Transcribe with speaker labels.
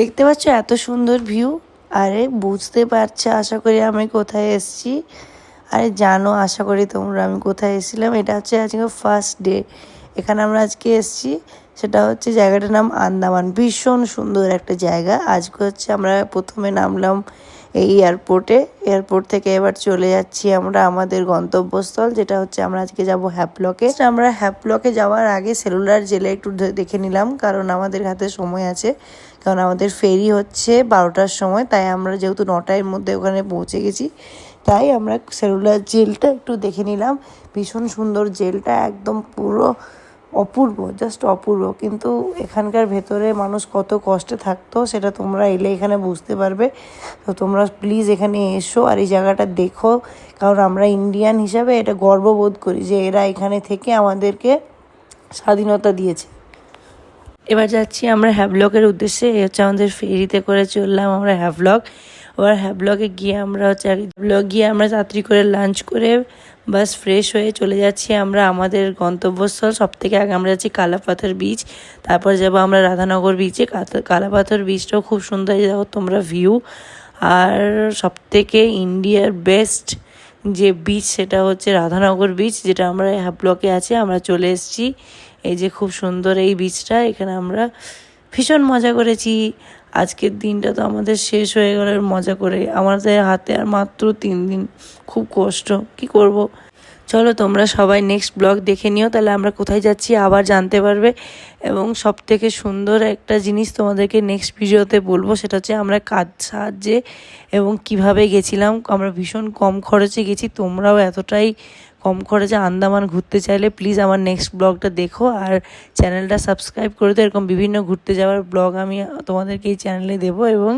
Speaker 1: দেখতে পাচ্ছ এত সুন্দর ভিউ। আরে বুঝতে পারছো আশা করি আমি কোথায় এসেছি। আরে জানো আশা করি তোমরা আমি কোথায় এসেছিলাম। এটা হচ্ছে আজকে ফার্স্ট ডে এখানে আমরা আজকে এসেছি। সেটা হচ্ছে জায়গাটার নাম আন্দামান। ভীষণ সুন্দর একটা জায়গা। আজকে হচ্ছে আমরা প্রথমে নামলাম এই এয়ারপোর্ট থেকে এবার চলে যাচ্ছি আমরা আমাদের গন্তব্যস্থল, যেটা হচ্ছে আমরা আজকে যাব হ্যাপলকে। আমরা হ্যাপলকে যাওয়ার আগে সেলুলার জেলে একটু দেখে নিলাম, কারণ আমাদের হাতে সময় আছে। কারণ আমাদের ফেরি হচ্ছে 12টার সময়, তাই আমরা যেহেতু 9টার মধ্যে ওখানে পৌঁছে গেছি, তাই আমরা সেলুলার জেলটা একটু দেখে নিলাম। ভীষণ সুন্দর জেলটা, একদম পুরো অপূর্ব, জাস্ট অপূর্ব। কিন্তু এখানকার ভেতরে মানুষ কত কষ্টে থাকতো সেটা তোমরা এলে এখানে বুঝতে পারবে। তো তোমরা প্লিজ এখানে এসো আর এই জায়গাটা দেখো, কারণ আমরা ইন্ডিয়ান হিসাবে এটা গর্ববোধ করি যে এরা এখানে থেকে আমাদেরকে স্বাধীনতা দিয়েছে। এবার যাচ্ছি আমরা হ্যাভলকের উদ্দেশ্যে। এই হচ্ছে আমাদের ফেরিতে করে চললাম আমরা হ্যাভলক। এবার হ্যাভলকে গিয়ে আমরা রাত্রি করে লাঞ্চ করে বাস ফ্রেশ হয়ে চলে যাচ্ছি আমরা আমাদের গন্তব্যস্থল। সব থেকে আগে আমরা যাচ্ছি কালাপাথর বিচ, তারপর যাবো আমরা রাধানগর বিচে। কালাপাথর বিচটাও খুব সুন্দর, দেখো তোমরা ভিউ। আর সব থেকে ইন্ডিয়ার বেস্ট যে বিচ সেটা হচ্ছে রাধানগর বিচ, যেটা আমরা হ্যাভলকে আছে। আমরা চলে এসেছি, এই যে খুব সুন্দর এই বিচটা। এখানে আমরা ভীষণ মজা করেছি। আজকের দিনটা তো আমাদের শেষ হয়ে গেল মজা করে। আমাদের হাতে আর মাত্র 3 দিন, খুব কষ্ট, কি করব। চলো তোমরা সবাই নেক্সট ব্লগ দেখে নিও, তাহলে আমরা কোথায় যাচ্ছি আবার জানতে পারবে। এবং সব থেকে সুন্দর একটা জিনিস তোমাদেরকে নেক্সট ভিডিওতে বলবো, সেটা হচ্ছে আমরা কার সাহায্যে এবং কিভাবে গেছিলাম। আমরা ভীষণ কম খরচে গেছি। তোমরাও এতটাই কম খরচে আন্দামান ঘুরতে চাইলে প্লিজ আমার নেক্সট ব্লগটা দেখো আর চ্যানেলটা সাবস্ক্রাইব করে দিও। এরকম বিভিন্ন ঘুরতে যাওয়ার ব্লগ আমি তোমাদেরকে এই চ্যানেলে দেবো। এবং